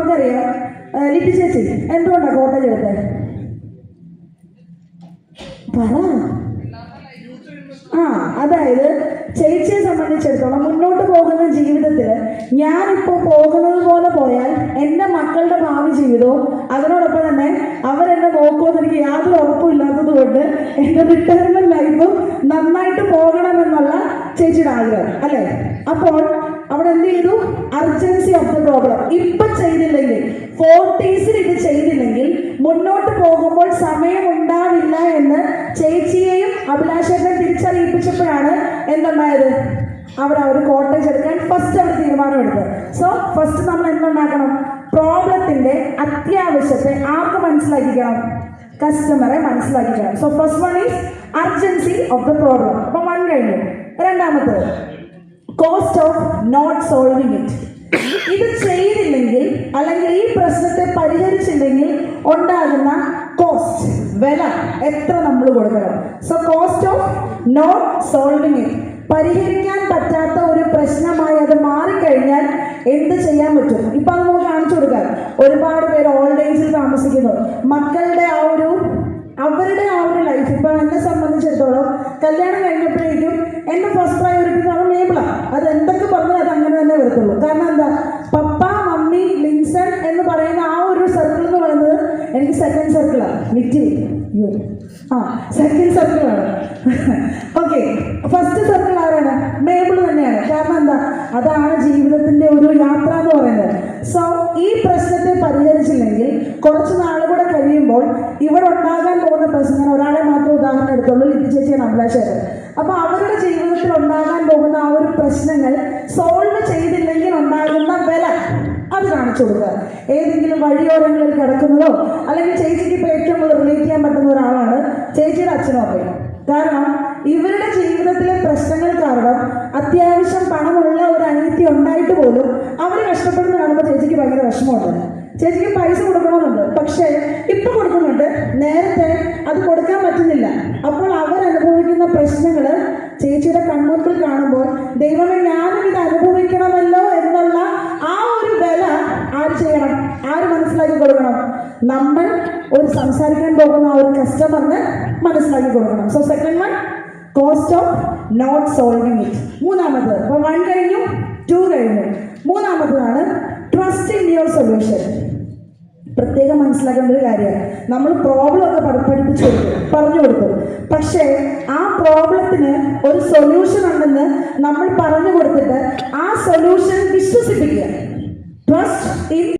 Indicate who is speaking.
Speaker 1: നമുക്കറിയാം. ലിപി ചേച്ചി എന്തുകൊണ്ടാണ് കോട്ടയം എടുത്തത്? പറ. അതായത് ചേച്ചിയെ സംബന്ധിച്ചിടത്തോളം മുന്നോട്ട് പോകുന്ന ജീവിതത്തിൽ ഞാനിപ്പോൾ പോകുന്നത് പോലെ പോയാൽ എൻ്റെ മക്കളുടെ ഭാവി ജീവിതവും അതിനോടൊപ്പം തന്നെ അവരെന്നെ നോക്കുമെന്ന് എനിക്ക് യാതൊരു ഉറപ്പുമില്ലാത്തത് കൊണ്ട് എൻ്റെ റിട്ടയർമെന്റ് ലൈഫും നന്നായിട്ട് പോകണമെന്നുള്ള ചേച്ചിയുടെ ആഗ്രഹം അല്ലേ? അപ്പോൾ അവിടെ എന്ത് ചെയ്തു? Urgency of the problem. ഇപ്പൊ ചെയ്തില്ലെങ്കിൽ 40s ഇത് ചെയ്തില്ലെങ്കിൽ മുന്നോട്ട് പോകുമ്പോൾ സമയം ഉണ്ടാവില്ല എന്ന് ചേച്ചിയെയും അഭിലാഷേട്ടനെ തിരിച്ചറിയിപ്പിച്ചപ്പോഴാണ് എന്തുണ്ടായത്? അവർ കോട്ടേജ് എടുക്കാൻ ഫസ്റ്റ് അവർ തീരുമാനമെടുത്തത്. സോ ഫസ്റ്റ് നമ്മൾ എന്തുണ്ടാക്കണം? പ്രോബ്ലത്തിന്റെ അത്യാവശ്യത്തെ ആർക്ക് മനസ്സിലാക്കിക്കണം? കസ്റ്റമറെ മനസ്സിലാക്കിക്കണം. So first one is urgency of the problem. അപ്പൊ 1 കഴിഞ്ഞു. രണ്ടാമത്തത് cost of not solving it. ഇത് ചെയ്തില്ലെങ്കിൽ അല്ലെങ്കിൽ ഈ പ്രശ്നത്തെ പരിഹരിച്ചില്ലെങ്കിൽ ഉണ്ടാകുന്ന കോസ്റ്റ്, വില എത്ര നമ്മൾ കൊടുക്കണം? So cost of not solving it. പരിഹരിക്കാൻ പറ്റാത്ത ഒരു പ്രശ്നമായി അത് മാറിക്കഴിഞ്ഞാൽ എന്ത് ചെയ്യാൻ പറ്റും? ഇപ്പൊ അത് നമുക്ക് കാണിച്ചു കൊടുക്കാം. ഒരുപാട് പേര് ഓൾഡ് ഏജിൽ താമസിക്കുന്നു. മക്കളുടെ അവരുടെ ലൈഫ്. ഇപ്പൊ എന്നെ സംബന്ധിച്ചിടത്തോളം കല്യാണം കഴിഞ്ഞപ്പോഴേക്കും എന്റെ ഫസ്റ്റ് പ്രയോറിറ്റി അത് മേബിളാണ്. അത് എന്തൊക്കെ പറഞ്ഞാൽ അത് അങ്ങനെ തന്നെ വരത്തുള്ളൂ. കാരണം എന്താ? പപ്പ, മമ്മി, ലിൻസൺ എന്ന് പറയുന്ന സർക്കിൾ എന്ന് പറയുന്നത് എനിക്ക് സെക്കൻഡ് സർക്കിളാണ്. സെക്കൻഡ് സർക്കിളാണ്. ഓക്കെ, ഫസ്റ്റ് സർക്കിൾ ആരാണ്? മേബിൾ തന്നെയാണ്. കാരണം എന്താ? അതാണ് ജീവിതത്തിന്റെ ഒരു യാത്ര എന്ന് പറയുന്നത്. സോ ഈ പ്രശ്നത്തെ പരിഹരിച്ചില്ലെങ്കിൽ കുറച്ച് നാളുകൂടെ കഴിയുമ്പോൾ ഇവിടെ ഉണ്ടാകാൻ പോകുന്ന പ്രശ്നം, ഞാൻ ഒരാളെ മാത്രം ഉദാഹരണം എടുത്തുള്ളൂ, ലിപി ചേച്ചിയാണ് അഭിലാഷേട്ടൻ. അപ്പൊ അവരുടെ ജീവിതത്തിൽ ഉണ്ടാകാൻ പോകുന്ന പ്രശ്നങ്ങൾ സോൾവ് ചെയ്തില്ലെങ്കിൽ ഉണ്ടാകുന്ന വില അത് കാണിച്ചു കൊടുക്കുക. ഏതെങ്കിലും വഴിയോരങ്ങളിൽ കിടക്കുന്നതോ അല്ലെങ്കിൽ ചേച്ചിക്ക് ഇപ്പൊ ഏറ്റവും കൂടുതൽ റിലേറ്റ് ചെയ്യാൻ പറ്റുന്ന ഒരാളാണ് ചേച്ചിയുടെ അച്ഛനും അമ്മയും. കാരണം ഇവരുടെ ജീവിതത്തിലെ പ്രശ്നങ്ങൾ കാരണം അത്യാവശ്യം പണമുള്ള ഒരു അനിയത്തി ഉണ്ടായിട്ട് പോലും അവർ കഷ്ടപ്പെടുന്ന കാണുമ്പോൾ ചേച്ചിക്ക് ഭയങ്കര വിഷമമുണ്ട്. ചേച്ചിക്ക് പൈസ കൊടുക്കണമെന്നുണ്ട്, പക്ഷേ ഇപ്പൊ കൊടുക്കുന്നുണ്ട്, നേരത്തെ അത് കൊടുക്കാൻ പറ്റുന്നില്ല. അപ്പോൾ അവരനുഭവിക്കുന്ന പ്രശ്നങ്ങൾ ചേച്ചിയുടെ കൺമുമ്പിൽ കാണുമ്പോൾ ദൈവമേ ഞാനും ഇത് അനുഭവിക്കണമല്ലോ എന്നുള്ള വില ആര് ചെയ്യണം? ആര് മനസ്സിലാക്കി കൊടുക്കണം? നമ്മൾ സംസാരിക്കാൻ പോകുന്ന കസ്റ്റമറിന് മനസ്സിലാക്കി കൊടുക്കണം. So second one, cost of not solving it. മൂന്നാമത്, ഇപ്പൊ 1 കഴിഞ്ഞു, 2 കഴിഞ്ഞു. മൂന്നാമത്തതാണ് ട്രസ്റ്റ് ഇൻ യുവർ സൊല്യൂഷൻ. പ്രത്യേകം മനസ്സിലാക്കേണ്ട ഒരു കാര്യമാണ്, നമ്മൾ പ്രോബ്ലം ഒക്കെ പറഞ്ഞു കൊടുത്തു, പക്ഷേ ആ പ്രോബ്ലത്തിന് ഒരു സൊല്യൂഷൻ ഉണ്ടെന്ന് നമ്മൾ പറഞ്ഞു കൊടുത്തിട്ട് ആ സൊല്യൂഷൻ വിശ്വസിപ്പിക്കുക. Trust in